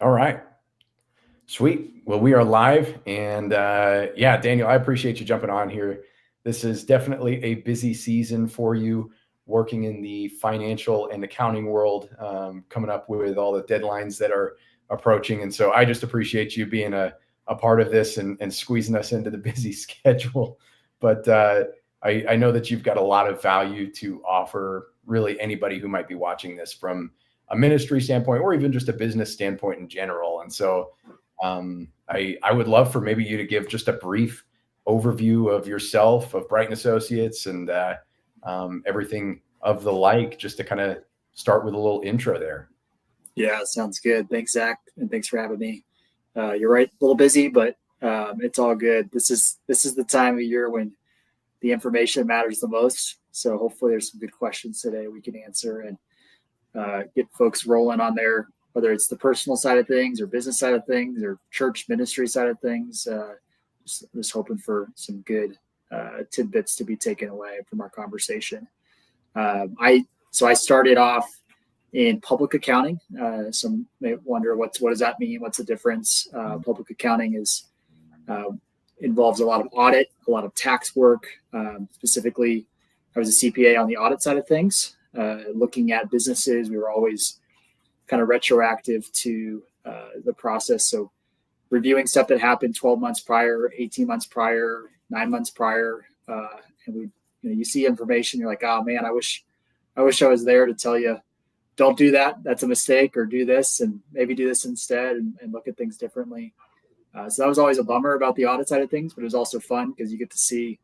All right. Sweet. Well, we are live. And yeah, Daniel, I appreciate you jumping on here. This is definitely a busy season for you working in the financial and accounting world, coming up with all the deadlines that are approaching. And so I just appreciate you being a part of this and squeezing us into the busy schedule. But I know that you've got a lot of value to offer really anybody who might be watching this from a ministry standpoint or even just a business standpoint in general. And so I would love for maybe you to give just a brief overview of yourself, of Brighton Associates, and everything of the like, just to kind of start with a little intro there. Yeah, sounds good. Thanks, Zach, and thanks for having me. You're right, a little busy, but it's all good. This is the time of year when the information matters the most. So hopefully, there's some good questions today we can answer and get folks rolling on there, whether it's the personal side of things or business side of things or church ministry side of things. Just hoping for some good tidbits to be taken away from our conversation. I started off in public accounting. Some may wonder what does that mean? What's the difference? Public accounting involves a lot of audit, a lot of tax work. Specifically, I was a CPA on the audit side of things. Looking at businesses, we were always kind of retroactive to the process. So reviewing stuff that happened 12 months prior, 18 months prior, 9 months prior. And you see information, you're like, oh man, I wish I was there to tell you, don't do that. That's a mistake, or do this and maybe do this instead and look at things differently. So that was always a bummer about the audit side of things, but it was also fun because you get to see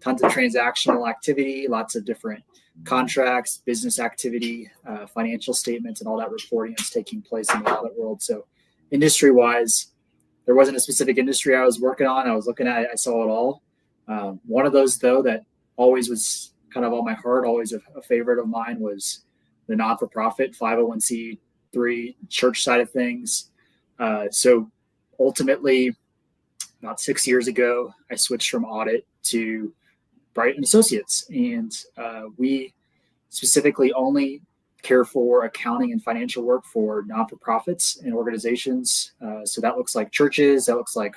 tons of transactional activity, lots of different contracts, business activity, financial statements, and all that reporting that's taking place in the audit world. So industry-wise, there wasn't a specific industry I was working on. I was looking at it, I saw it all. One of those, though, that always was kind of on my heart, always a favorite of mine, was the not-for-profit 501c3 church side of things. So ultimately, about 6 years ago, I switched from audit to Brighton Associates, and we specifically only care for accounting and financial work for non-for-profits and organizations. So that looks like churches, that looks like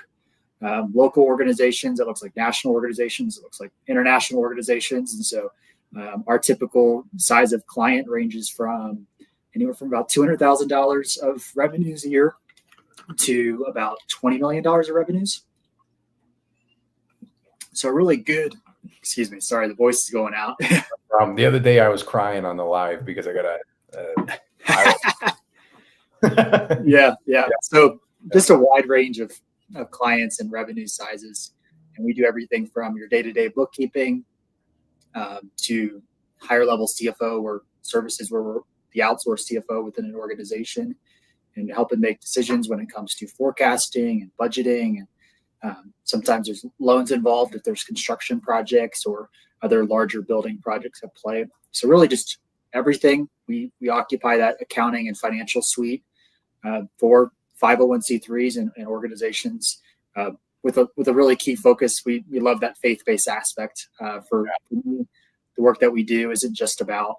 local organizations, that looks like national organizations, it looks like international organizations. And so our typical size of client ranges from anywhere from about $200,000 of revenues a year to about $20 million of revenues. So really good. Excuse me. Sorry, the voice is going out. The other day I was crying on the live because I got Yeah. So just a wide range of clients and revenue sizes. And we do everything from your day-to-day bookkeeping to higher level CFO or services where we're the outsourced CFO within an organization and helping make decisions when it comes to forecasting and budgeting. And sometimes there's loans involved if there's construction projects or other larger building projects at play. So really just everything. We occupy that accounting and financial suite for 501c3s and organizations with a really key focus. We love that faith-based aspect. For me, the work that we do isn't just about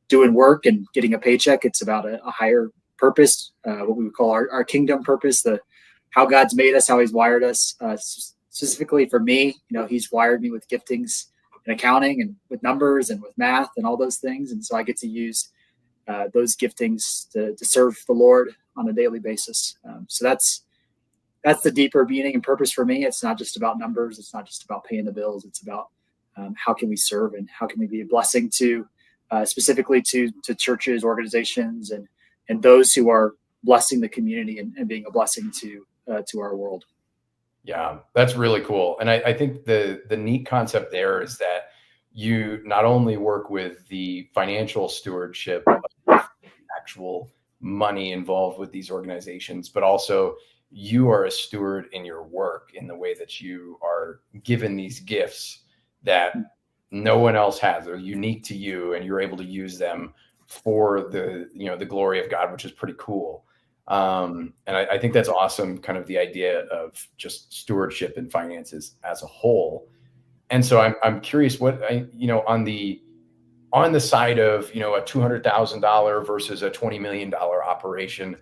doing work and getting a paycheck. It's about a higher purpose, what we would call our kingdom purpose, how God's made us, how he's wired us. Specifically for me, he's wired me with giftings in accounting and with numbers and with math and all those things. And so I get to use those giftings to serve the Lord on a daily basis. So that's the deeper meaning and purpose for me. It's not just about numbers. It's not just about paying the bills. It's about how can we serve and how can we be a blessing to specifically to churches, organizations, and those who are blessing the community and being a blessing to our world. Yeah, that's really cool. And I think the neat concept there is that you not only work with the financial stewardship of actual money involved with these organizations, but also you are a steward in your work in the way that you are given these gifts that no one else has. They're unique to you, and you're able to use them for the glory of God, which is pretty cool. And I think that's awesome, kind of the idea of just stewardship and finances as a whole. And so I'm curious what on the side of a $200,000 versus a $20 million operation,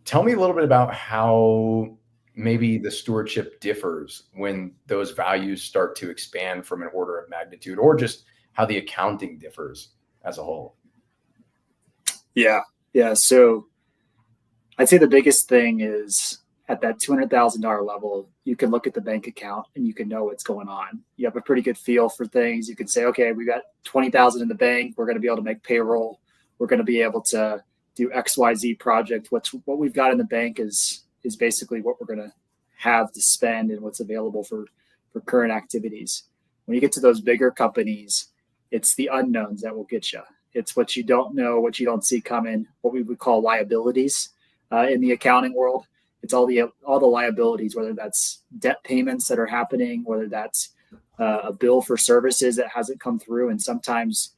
Tell me a little bit about how maybe the stewardship differs when those values start to expand from an order of magnitude, or just how the accounting differs as a whole. Yeah. Yeah. So I'd say the biggest thing is at that $200,000 level, you can look at the bank account and you can know what's going on. You have a pretty good feel for things. You can say, okay, we got 20,000 in the bank. We're going to be able to make payroll. We're going to be able to do XYZ project. What we've got in the bank is basically what we're going to have to spend and what's available for current activities. When you get to those bigger companies, it's the unknowns that will get you. It's what you don't know, what you don't see coming, what we would call liabilities in the accounting world. It's all the liabilities, whether that's debt payments that are happening, whether that's a bill for services that hasn't come through. And sometimes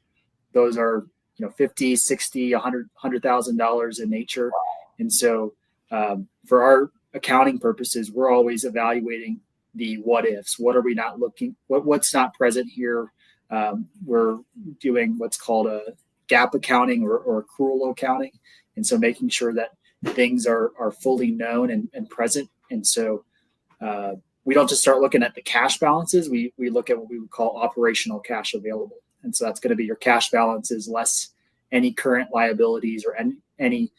those are, $50, $60, $100,000 in nature. And so for our accounting purposes, we're always evaluating the what ifs. What are we not looking, what's not present here? We're doing what's called a GAAP accounting or accrual accounting. And so making sure that things are fully known and present. And so we don't just start looking at the cash balances. We look at what we would call operational cash available. And so that's going to be your cash balances less any current liabilities or any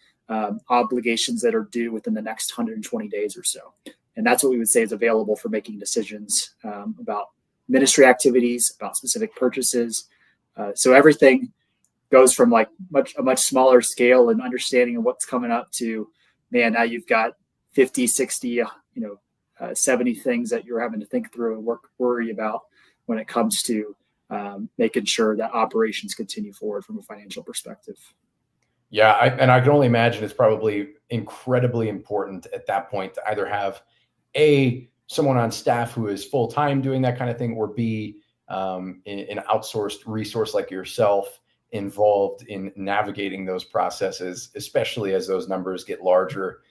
obligations that are due within the next 120 days or so. And that's what we would say is available for making decisions about ministry activities, about specific purchases. So everything goes from like a much smaller scale and understanding of what's coming up to, man, now you've got 50, 60, 70 things that you're having to think through and worry about when it comes to making sure that operations continue forward from a financial perspective. Yeah, and I can only imagine it's probably incredibly important at that point to either have someone on staff who is full time doing that kind of thing, or B, an outsourced resource like yourself involved in navigating those processes, especially as those numbers get larger.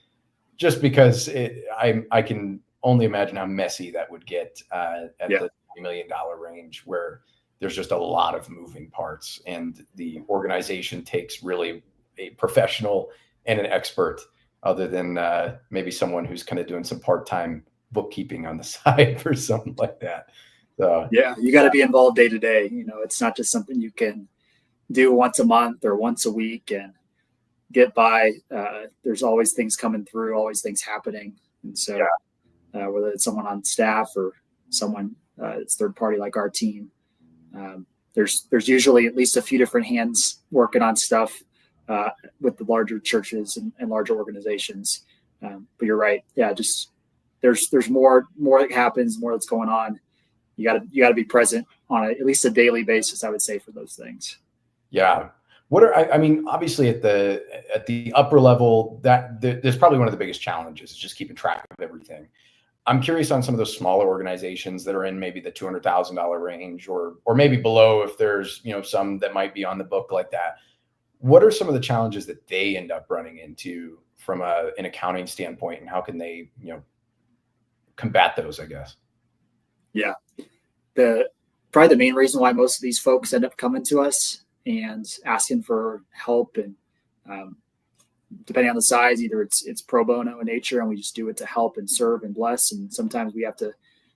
Just because I can only imagine how messy that would get at the $20 million range, where there's just a lot of moving parts, and the organization takes really a professional and an expert, other than maybe someone who's kind of doing some part-time bookkeeping on the side or something like that. So yeah, you got to be involved day to day. It's not just something you can do once a month or once a week and get by. There's always things coming through, always things happening. And so whether it's someone on staff or someone it's third party like our team, there's usually at least a few different hands working on stuff with the larger churches and larger organizations. But you're right. Yeah, just there's more that happens, more that's going on. You got to be present on at least a daily basis, I would say, for those things. Yeah. Obviously at the upper level, there's probably one of the biggest challenges is just keeping track of everything. I'm curious on some of those smaller organizations that are in maybe the $200,000 range, or maybe below, if there's some that might be on the book like that. What are some of the challenges that they end up running into from an accounting standpoint, and how can they combat those, I guess? Yeah, probably the main reason why most of these folks end up coming to us and asking for help, and depending on the size, either it's pro bono in nature and we just do it to help and serve and bless, and sometimes we have to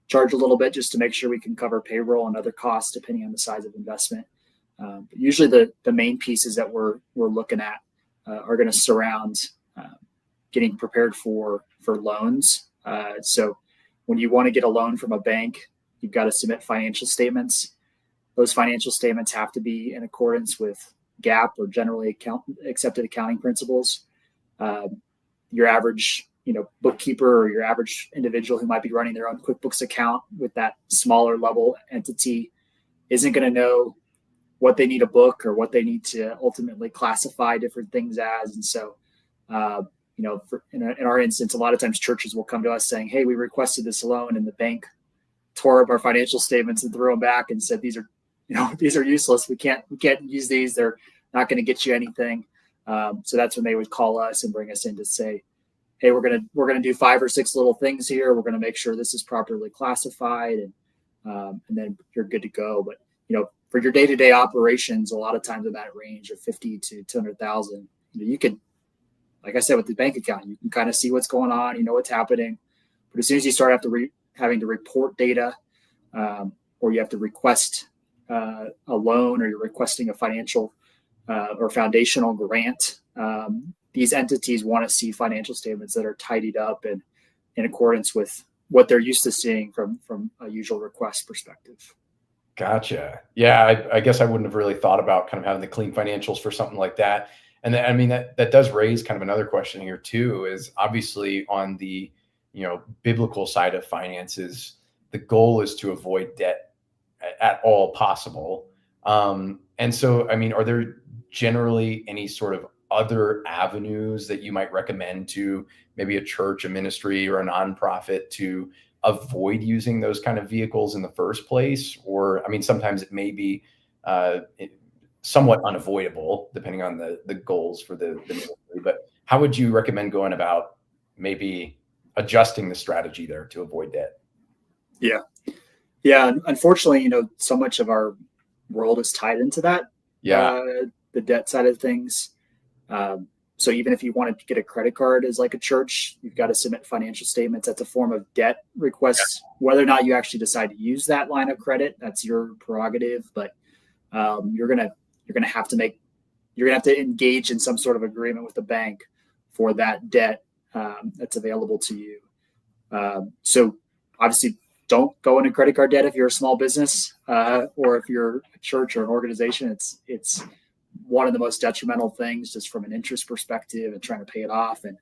charge a little bit just to make sure we can cover payroll and other costs depending on the size of investment. But usually the main pieces that we're looking at are going to surround getting prepared for loans. So when you want to get a loan from a bank, you've got to submit financial statements. Those financial statements have to be in accordance with GAAP or generally accepted accounting principles. Your average, bookkeeper or your average individual who might be running their own QuickBooks account with that smaller level entity isn't going to know what they need to book or what they need to ultimately classify different things as. And so, in our instance, a lot of times churches will come to us saying, "Hey, we requested this loan," and the bank tore up our financial statements and threw them back and said, "These are useless. We can't use these. They're not going to get you anything." So that's when they would call us and bring us in to say, "Hey, we're gonna do 5 or 6 little things here. We're gonna make sure this is properly classified, and then you're good to go." But for your day-to-day operations, a lot of times in that range of 50 to 200,000, you could like I said, with the bank account, you can kind of see what's going on, you know what's happening. But as soon as you start having to report data, or you have to request a loan, or you're requesting a financial or foundational grant, these entities want to see financial statements that are tidied up and in accordance with what they're used to seeing from a usual request perspective. Gotcha. Yeah, I guess I wouldn't have really thought about kind of having the clean financials for something like that. And then, I mean, that does raise kind of another question here too, is obviously on the, biblical side of finances, the goal is to avoid debt at all possible. And so, I mean, are there generally any sort of other avenues that you might recommend to maybe a church, a ministry, or a nonprofit to avoid using those kind of vehicles in the first place? Or, I mean, sometimes it may be somewhat unavoidable depending on the goals for the ministry. But how would you recommend going about maybe adjusting the strategy there to avoid debt? Yeah. Unfortunately, so much of our world is tied into that. Yeah. The debt side of things. So even if you wanted to get a credit card as like a church, you've got to submit financial statements. That's a form of debt request. Whether or not you actually decide to use that line of credit, that's your prerogative. But you're gonna have to engage in some sort of agreement with the bank for that debt that's available to you. So obviously, don't go into credit card debt if you're a small business or if you're a church or an organization. It's one of the most detrimental things just from an interest perspective and trying to pay it off. And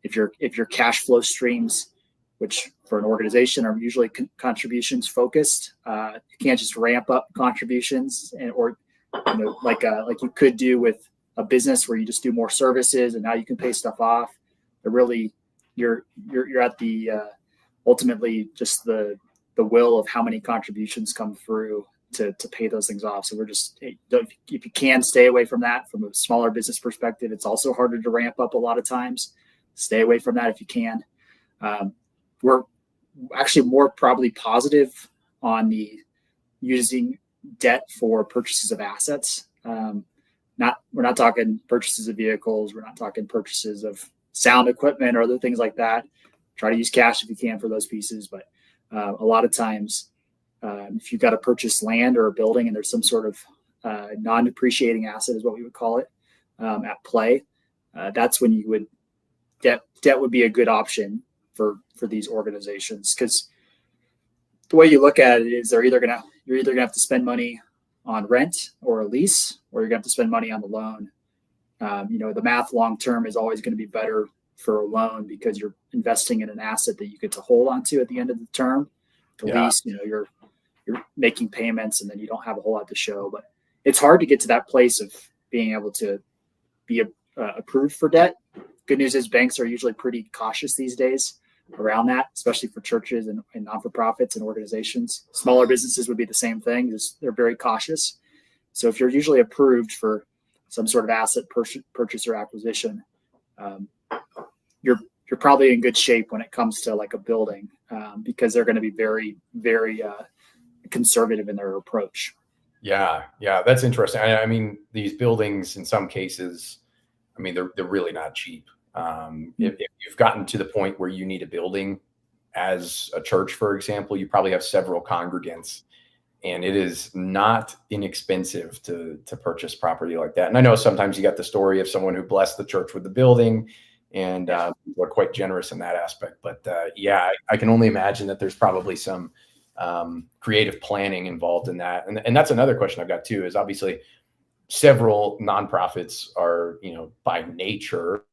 if your cash flow streams, which for an organization are usually contributions focused, you can't just ramp up contributions or like you could do with a business where you just do more services and now you can pay stuff off. But really, you're at the ultimately just the will of how many contributions come through to pay those things off. So we're just, if you can stay away from that from a smaller business perspective. It's also harder to ramp up a lot of times. Stay away from that if you can. We're actually more probably positive on the using debt for purchases of assets. We're not talking purchases of vehicles. We're not talking purchases of sound equipment or other things like that. Try to use cash if you can for those pieces. But a lot of times, if you've got to purchase land or a building and there's some sort of non-depreciating asset is what we would call it at play, that's when you would debt would be a good option for these organizations, because the way you look at it is you're either gonna have to spend money on rent or a lease, or you're gonna have to spend money on the loan. The math long term is always going to be better for a loan because you're investing in an asset that you get to hold on to at the end of the term. The lease, you're making payments and then you don't have a whole lot to show. But it's hard to get to that place of being able to be approved for debt. Good news is banks are usually pretty cautious these days around that, especially for churches and non-for-profits and organizations. Smaller businesses would be the same thing. They're very cautious. So if you're usually approved for some sort of asset purchase or acquisition, you're probably in good shape when it comes to like a building, because they're going to be very, very conservative in their approach. Yeah, that's interesting. I mean, these buildings in some cases, I mean, they're really not cheap. If you've gotten to the point where you need a building as a church, for example, you probably have several congregants, and it is not inexpensive to purchase property like that. And I know sometimes you got the story of someone who blessed the church with the building, and people are quite generous in that aspect. But I can only imagine that there's probably some creative planning involved in that. And that's another question I've got too, is obviously several nonprofits are, by nature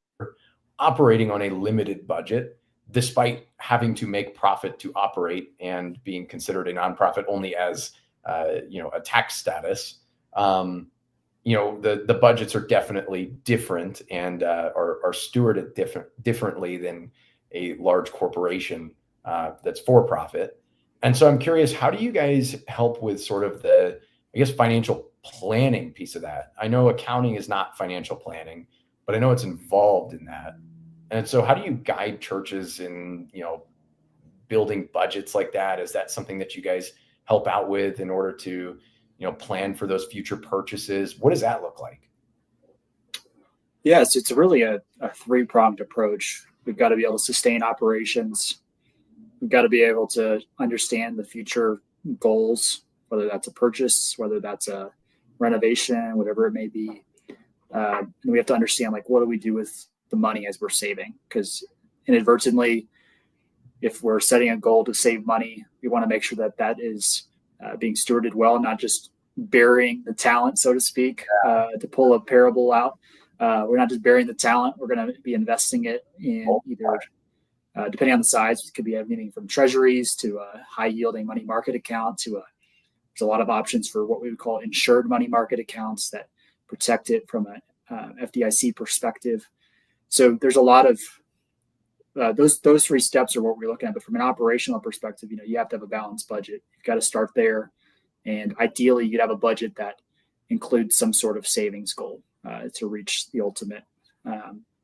operating on a limited budget, despite having to make profit to operate and being considered a nonprofit only as, a tax status. The budgets are definitely different and are stewarded differently than a large corporation that's for profit. And so I'm curious, how do you guys help with sort of the, financial planning piece of that? I know accounting is not financial planning, but I know it's involved in that. And so how do you guide churches in, building budgets like that? Is that something that you guys help out with in order to, plan for those future purchases? What does that look like? Yes, it's really a three-pronged approach. We've got to be able to sustain operations. We've got to be able to understand the future goals, whether that's a purchase, whether that's a renovation, whatever it may be. And we have to understand, like, what do we do with the money as we're saving? Because inadvertently, if we're setting a goal to save money, we want to make sure that that is being stewarded well, not just burying the talent, so to speak, to pull a parable out. We're not just burying the talent. We're going to be investing it in either, depending on the size, it could be anything from treasuries to a high yielding money market account to there's a lot of options for what we would call insured money market accounts that protect it from a FDIC perspective. So there's a lot of those three steps are what we're looking at. But from an operational perspective, you have to have a balanced budget. You've got to start there, and ideally, you'd have a budget that includes some sort of savings goal to reach the ultimate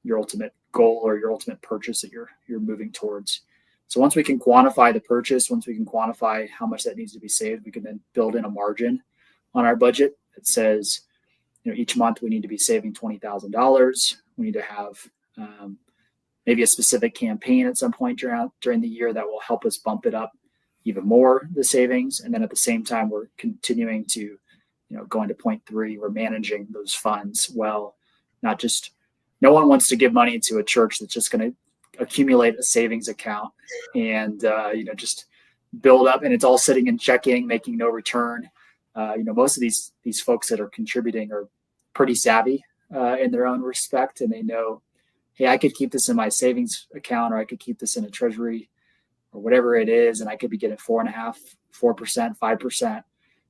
your ultimate goal or your ultimate purchase that you're moving towards. So once we can quantify the purchase, once we can quantify how much that needs to be saved, we can then build in a margin on our budget that says, each month we need to be saving $20,000. We need to have maybe a specific campaign at some point during the year that will help us bump it up even more, the savings. And then at the same time, we're continuing to, going to point three, we're managing those funds well. No one wants to give money to a church that's just going to accumulate a savings account and, just build up, and it's all sitting in checking, making no return. Most of these folks that are contributing are pretty savvy in their own respect, and they know, hey, I could keep this in my savings account, or I could keep this in a treasury, or whatever it is, and I could be getting 4.5%, 4%, 5%.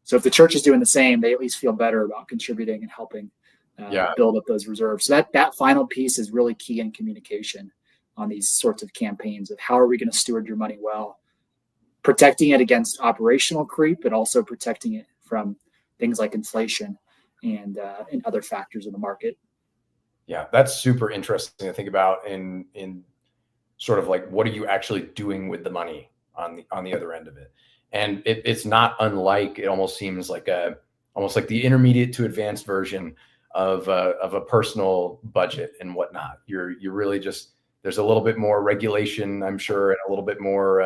So if the church is doing the same, they at least feel better about contributing and helping build up those reserves. So that final piece is really key in communication on these sorts of campaigns of how are we going to steward your money well, protecting it against operational creep, but also protecting it from things like inflation and other factors in the market. Yeah, that's super interesting to think about in sort of like, what are you actually doing with the money on the other end of it? And it's not unlike, it almost seems like almost like the intermediate to advanced version of a personal budget and whatnot. You're really just, there's a little bit more regulation, I'm sure, and a little bit more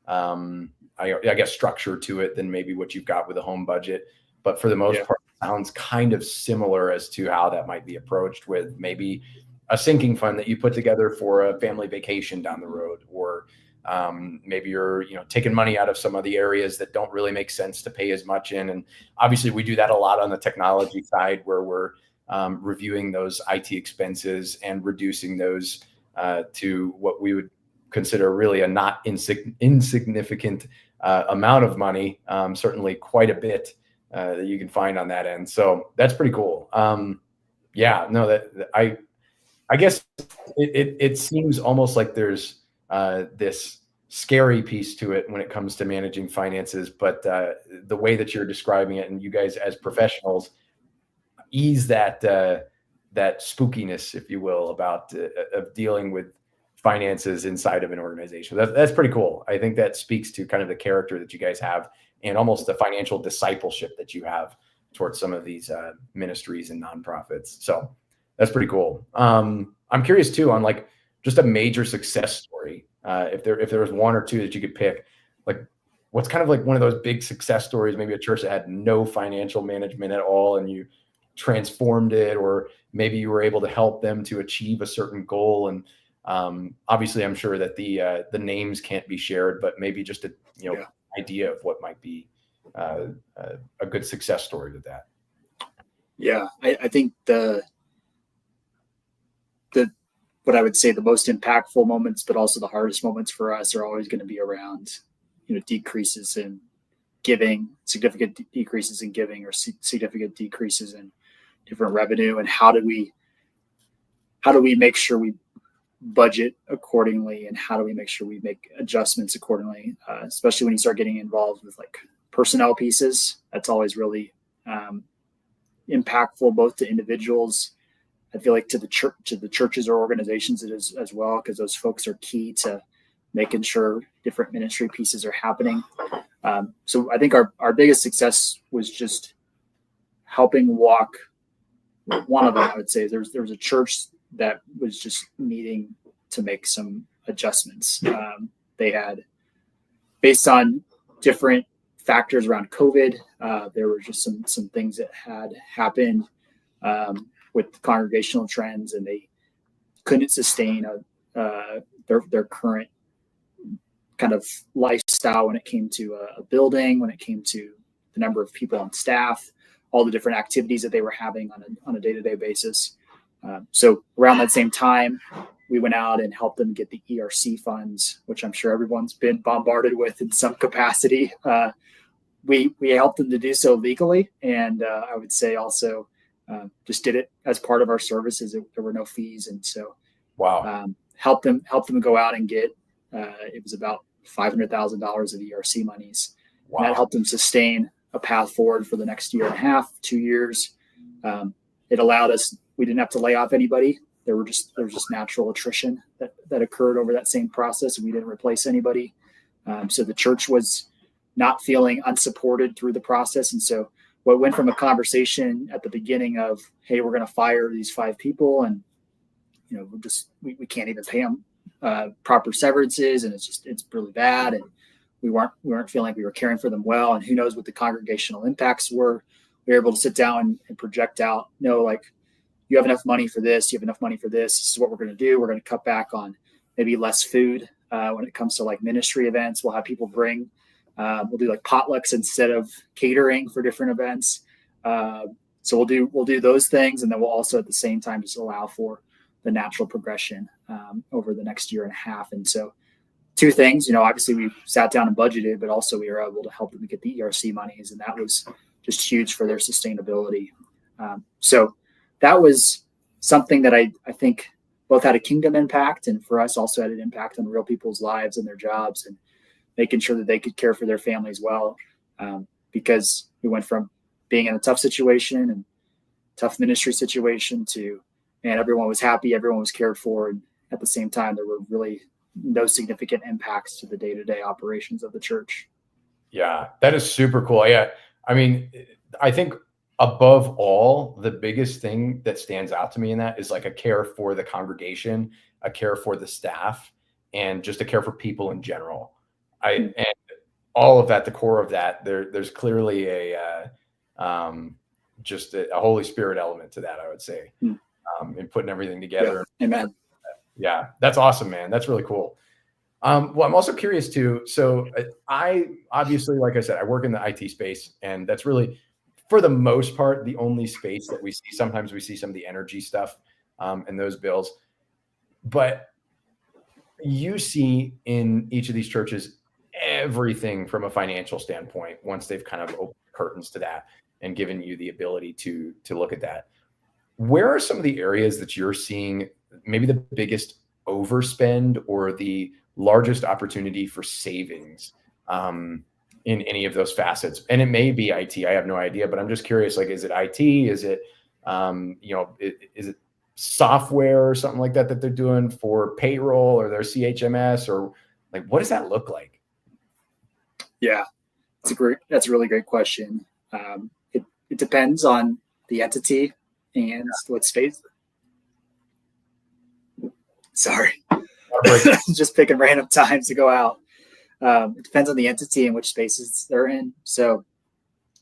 I guess structure to it than maybe what you've got with a home budget. But for the most part, it sounds kind of similar as to how that might be approached, with maybe a sinking fund that you put together for a family vacation down the road, or maybe you're taking money out of some of the areas that don't really make sense to pay as much in. And obviously we do that a lot on the technology side, where we're reviewing those IT expenses and reducing those to what we would consider really a not insignificant amount of money, certainly quite a bit that you can find on that end. So that's pretty cool. I guess it seems almost like there's this scary piece to it when it comes to managing finances, but the way that you're describing it, and you guys as professionals ease that spookiness, if you will, about of dealing with finances inside of an organization. That's pretty cool. I think that speaks to kind of the character that you guys have, and almost the financial discipleship that you have towards some of these ministries and nonprofits. So that's pretty cool. I'm curious too on like just a major success story. If there was one or two that you could pick, like what's kind of like one of those big success stories, maybe a church that had no financial management at all and you transformed it, or maybe you were able to help them to achieve a certain goal. And obviously I'm sure that the names can't be shared, but maybe just a idea of what might be a good success story with that. Yeah, I think what I would say the most impactful moments, but also the hardest moments for us, are always going to be around, decreases in giving, significant decreases in giving, or significant decreases in different revenue, and how do we make sure we budget accordingly, and how do we make sure we make adjustments accordingly, especially when you start getting involved with like personnel pieces. That's always really impactful, both to individuals, I feel like to the churches or organizations it is as well, because those folks are key to making sure different ministry pieces are happening. So I think our biggest success was just helping walk one of them, I would say there was a church that was just needing to make some adjustments. They had, based on different factors around COVID, there were just some things that had happened with congregational trends, and they couldn't sustain their current kind of lifestyle when it came to a building, when it came to the number of people on staff, all the different activities that they were having on a day-to-day basis. So around that same time, we went out and helped them get the ERC funds, which I'm sure everyone's been bombarded with in some capacity. We helped them to do so legally, and I would say also just did it as part of our services. There were no fees, and so helped them go out and get it was about $500,000 of ERC monies. Wow. And that helped them sustain a path forward for the next year and a half, 2 years. It allowed us, we didn't have to lay off anybody. There was just natural attrition that occurred over that same process, and we didn't replace anybody. So the church was not feeling unsupported through the process. And so what went from a conversation at the beginning of, hey, we're going to fire these 5 people, and we can't even pay them proper severances, and it's really bad, and we weren't feeling like we were caring for them well, and who knows what the congregational impacts were. We were able to sit down and project out, you have enough money for this, you have enough money for this. This is what we're going to do. We're going to cut back on maybe less food when it comes to like ministry events. We'll have people bring, we'll do like potlucks instead of catering for different events. So we'll do those things, and then we'll also at the same time just allow for the natural progression over the next year and a half. And so 2 things, obviously we sat down and budgeted, but also we were able to help them get the ERC monies, and that was just huge for their sustainability. So that was something that I think both had a kingdom impact, and for us also had an impact on real people's lives and their jobs, and making sure that they could care for their families well, because we went from being in a tough situation and tough ministry situation to, man, everyone was happy, everyone was cared for, and at the same time, there were really no significant impacts to the day-to-day operations of the church. Yeah, that is super cool. Yeah, I mean, I think above all, the biggest thing that stands out to me in that is like a care for the congregation, a care for the staff, and just a care for people in general. And all of that, the core of that, there's clearly just a Holy Spirit element to that, I would say, in putting everything together. Yeah. Amen. Yeah, that's awesome, man. That's really cool. Well, I'm also curious too. So I obviously, like I said, I work in the IT space, and that's really, for the most part, the only space that we see. Sometimes we see some of the energy stuff and those bills, but you see in each of these churches everything from a financial standpoint once they've kind of opened curtains to that and given you the ability to look at that. Where are some of the areas that you're seeing maybe the biggest overspend or the largest opportunity for savings in any of those facets? And it may be IT, I have no idea, but I'm just curious, like, is it IT? Is it, is it software or something like that they're doing for payroll or their CHMS, or like, what does that look like? Yeah, that's a really great question. It depends on the entity and what space. Sorry, just picking random times to go out. It depends on the entity and which spaces they're in. So,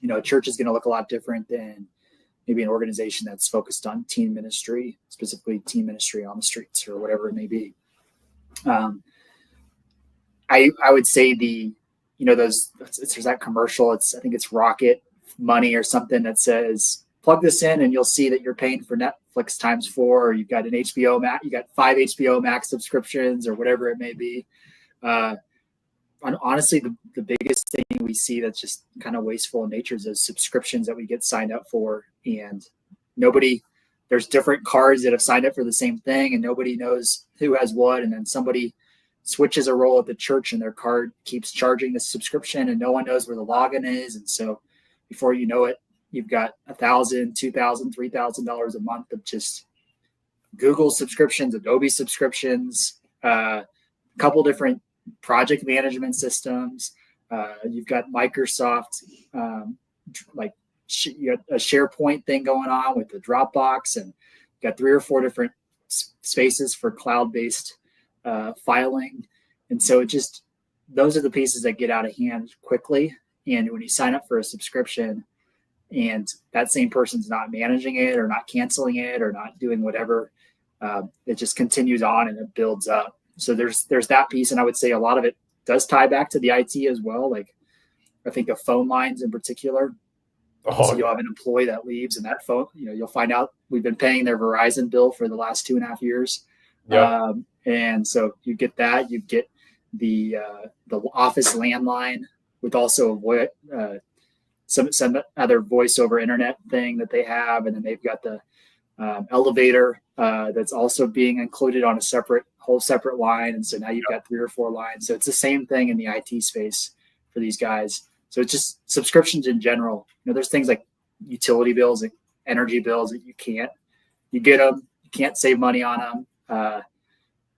a church is going to look a lot different than maybe an organization that's focused on teen ministry, specifically teen ministry on the streets or whatever it may be. I would say there's that commercial. I think it's Rocket Money or something that says, plug this in and you'll see that you're paying for Netflix times 4, or you've got an HBO Max, you got 5 HBO Max subscriptions or whatever it may be. And honestly, the biggest thing we see that's just kind of wasteful in nature is those subscriptions that we get signed up for, and there's different cards that have signed up for the same thing, and nobody knows who has what. And then somebody switches a role at the church and their card keeps charging the subscription, and no one knows where the login is. And so before you know it, you've got $1,000, $2,000, $3,000 a month of just Google subscriptions, Adobe subscriptions, a couple different project management systems. You've got Microsoft, like you got a SharePoint thing going on with the Dropbox, and you got 3 or 4 different spaces for cloud-based filing. And so those are the pieces that get out of hand quickly. And when you sign up for a subscription and that same person's not managing it or not canceling it or not doing whatever, it just continues on and it builds up. So there's that piece. And I would say a lot of it does tie back to the IT as well. Like I think of phone lines in particular. So you'll have an employee that leaves, and that phone, you'll find out we've been paying their Verizon bill for the last 2.5 years. Yep. And so you get that, you get the office landline with also some other voice over internet thing that they have. And then they've got the elevator that's also being included on a whole separate line. And so now you've got 3 or 4 lines. So it's the same thing in the IT space for these guys. So it's just subscriptions in general. There's things like utility bills, like energy bills that you get them, you can't save money on them.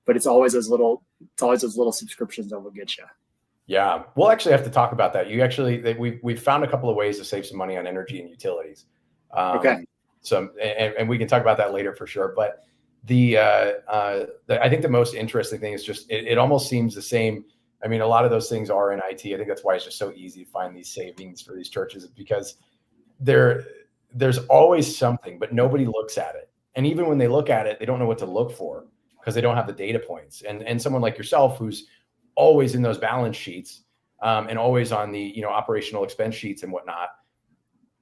But it's always those little subscriptions that will get you. Yeah, we'll actually have to talk about that. We've found a couple of ways to save some money on energy and utilities. Okay. And we can talk about that later for sure. But I think the most interesting thing is just it almost seems the same. I mean, a lot of those things are in IT. I think that's why it's just so easy to find these savings for these churches, because there's always something, but nobody looks at it. And even when they look at it, they don't know what to look for because they don't have the data points. And someone like yourself, who's always in those balance sheets and always on the operational expense sheets and whatnot,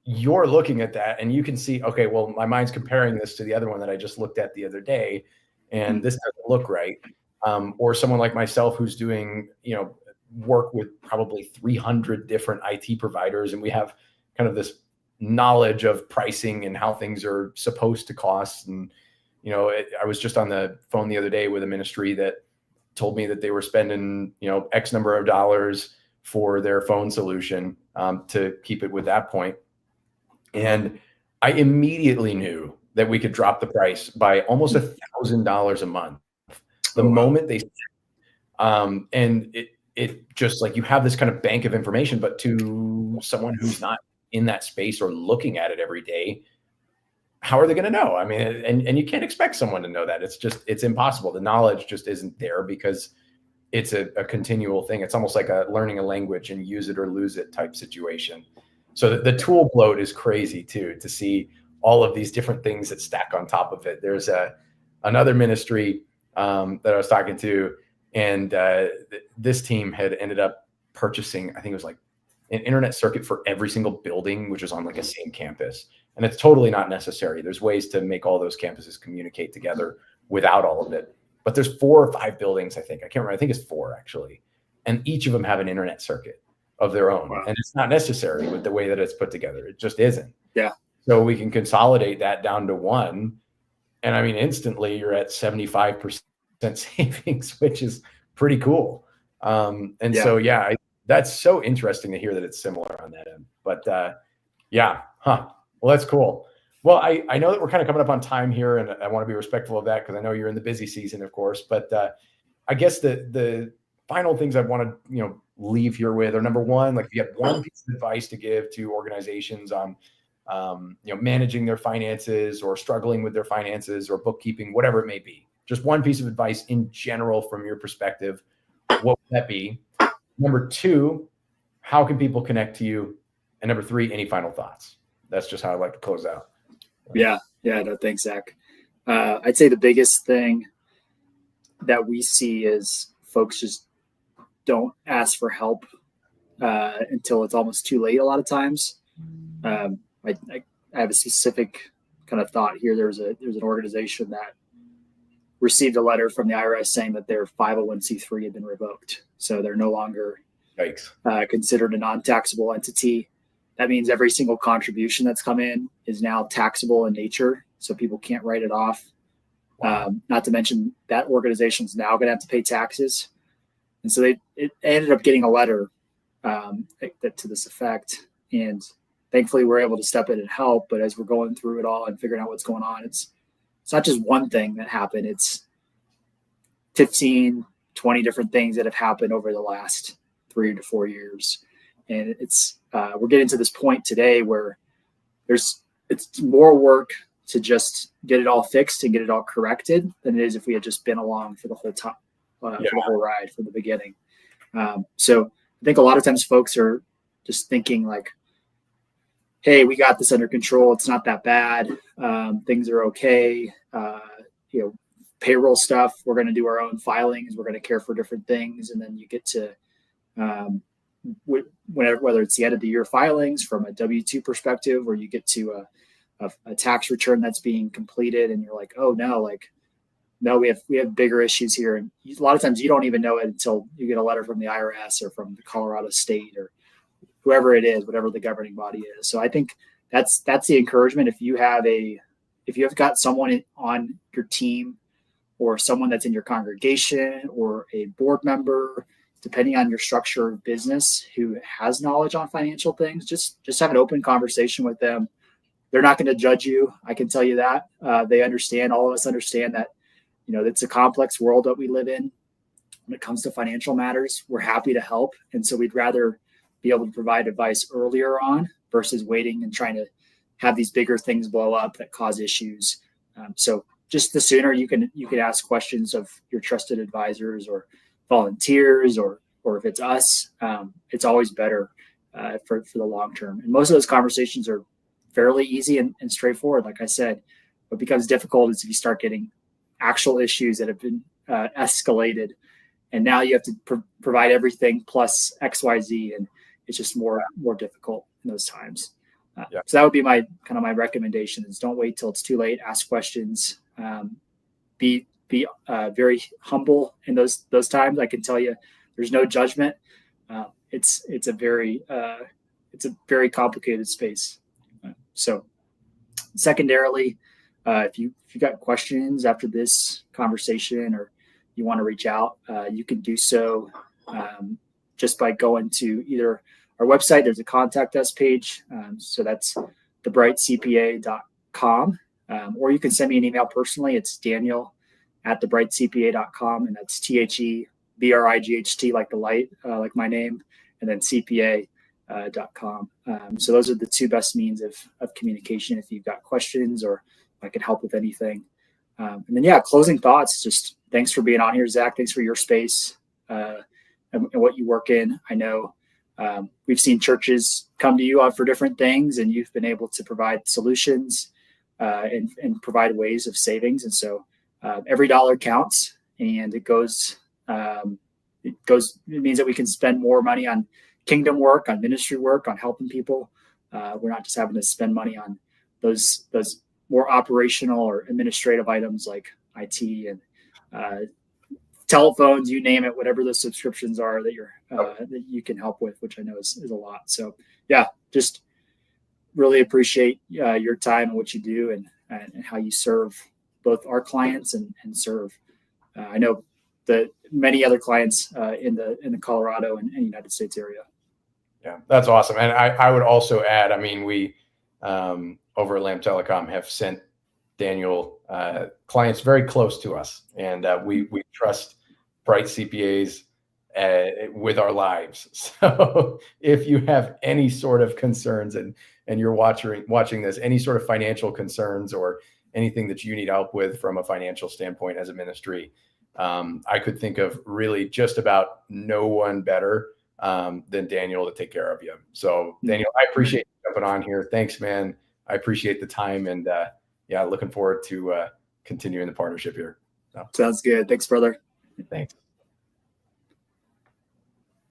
you're looking at that and you can see, okay, well, my mind's comparing this to the other one that I just looked at the other day, and this doesn't look right. Or someone like myself who's doing, work with probably 300 different IT providers, and we have kind of this knowledge of pricing and how things are supposed to cost. And, I was just on the phone the other day with a ministry that told me that they were spending, X number of dollars for their phone solution to keep it with that point. And I immediately knew that we could drop the price by almost $1,000 a month. The moment they, and it just like, you have this kind of bank of information, but to someone who's not in that space or looking at it every day, how are they going to know? I mean, and you can't expect someone to know that. It's impossible. The knowledge just isn't there because it's a continual thing. It's almost like learning a language and use it or lose it type situation. So the tool bloat is crazy too, to see all of these different things that stack on top of it. There's another ministry that I was talking to, and this team had ended up purchasing, I think it was like an internet circuit for every single building, which was on like a same campus. And it's totally not necessary. There's ways to make all those campuses communicate together without all of it. But there's 4 or 5 buildings, I think. I can't remember. I think it's 4 actually. And each of them have an internet circuit of their own. Wow. And it's not necessary with the way that it's put together. It just isn't. Yeah. So we can consolidate that down to 1. And I mean, instantly you're at 75% savings, which is pretty cool. So that's so interesting to hear that it's similar on that end. But well, that's cool. Well, I know that we're kind of coming up on time here, and I want to be respectful of that because I know you're in the busy season, of course. But I guess the final things I want to leave here with are, number one, like if you have one piece of advice to give to organizations on managing their finances or struggling with their finances or bookkeeping, whatever it may be, just one piece of advice in general from your perspective, what would that be? Number 2, how can people connect to you? And number 3, any final thoughts? That's just how I like to close out. Yeah. No, thanks, Zach. I'd say the biggest thing that we see is folks just don't ask for help until it's almost too late a lot of times. I have a specific kind of thought here. There's an organization that received a letter from the IRS saying that their 501c3 had been revoked. So they're no longer considered a non-taxable entity. That means every single contribution that's come in is now taxable in nature. So people can't write it off. Wow. Not to mention that organization's now going to have to pay taxes. And so it ended up getting a letter that to this effect. And thankfully we're able to step in and help. But as we're going through it all and figuring out what's going on, it's not just one thing that happened. It's 15, 20 different things that have happened over the last 3 to 4 years. And it's we're getting to this point today where it's more work to just get it all fixed and get it all corrected than it is if we had just been along for the whole time, for the whole ride from the beginning. So I think a lot of times folks are just thinking like, hey, we got this under control. It's not that bad. Things are okay. Payroll stuff, we're going to do our own filings. We're going to care for different things. And then you get to, whether it's the end of the year filings from a W-2 perspective, or you get to a tax return that's being completed and you're like, oh no, no, we have bigger issues here. And a lot of times you don't even know it until you get a letter from the IRS or from the Colorado state or whoever it is, whatever the governing body is. So I think that's the encouragement. If you have got someone on your team or someone that's in your congregation or a board member, depending on your structure of business, who has knowledge on financial things, just have an open conversation with them. They're not going to judge you. I can tell you that. They understand, all of us understand that, it's a complex world that we live in when it comes to financial matters. We're happy to help. And so we'd rather be able to provide advice earlier on versus waiting and trying to have these bigger things blow up that cause issues. So just the sooner you can ask questions of your trusted advisors or volunteers, or if it's us, it's always better for the long term. And most of those conversations are fairly easy and straightforward. Like I said, what becomes difficult is if you start getting actual issues that have been escalated, and now you have to provide everything plus XYZ, and it's just more difficult in those times. So that would be my recommendation: is don't wait till it's too late. Ask questions. Be very humble in those times. I can tell you, there's no judgment. It's a very complicated space. So secondarily, if you got questions after this conversation or you want to reach out, you can do so just by going to either our website. There's a contact us page. So that's thebrightcpa.com. Or you can send me an email personally. It's Daniel@thebrightcpa.com, and that's TheBright, like the light, like my name, and then CPA.com. So those are the two best means of communication if you've got questions or I can help with anything. And then, closing thoughts, just thanks for being on here, Zach. Thanks for your space and what you work in. I know we've seen churches come to you for different things, and you've been able to provide solutions and provide ways of savings. And so every dollar counts, and it means that we can spend more money on kingdom work, on ministry work, on helping people. We're not just having to spend money on those more operational or administrative items like IT and telephones, you name it, whatever the subscriptions are that that you can help with, which I know is a lot. So just really appreciate your time and what you do and how you serve both our clients and serve. I know that many other clients in the Colorado and United States area. Yeah, that's awesome. And I would also add, we over at Lamb Telecom have sent Daniel clients very close to us, and we trust Bright CPAs with our lives. So if you have any sort of concerns and you're watching this, any sort of financial concerns or anything that you need help with from a financial standpoint as a ministry, I could think of really just about no one better than Daniel to take care of you. So Daniel, I appreciate you jumping on here. Thanks, man. I appreciate the time, and looking forward to continuing the partnership here. So. Sounds good. Thanks, brother. Thanks.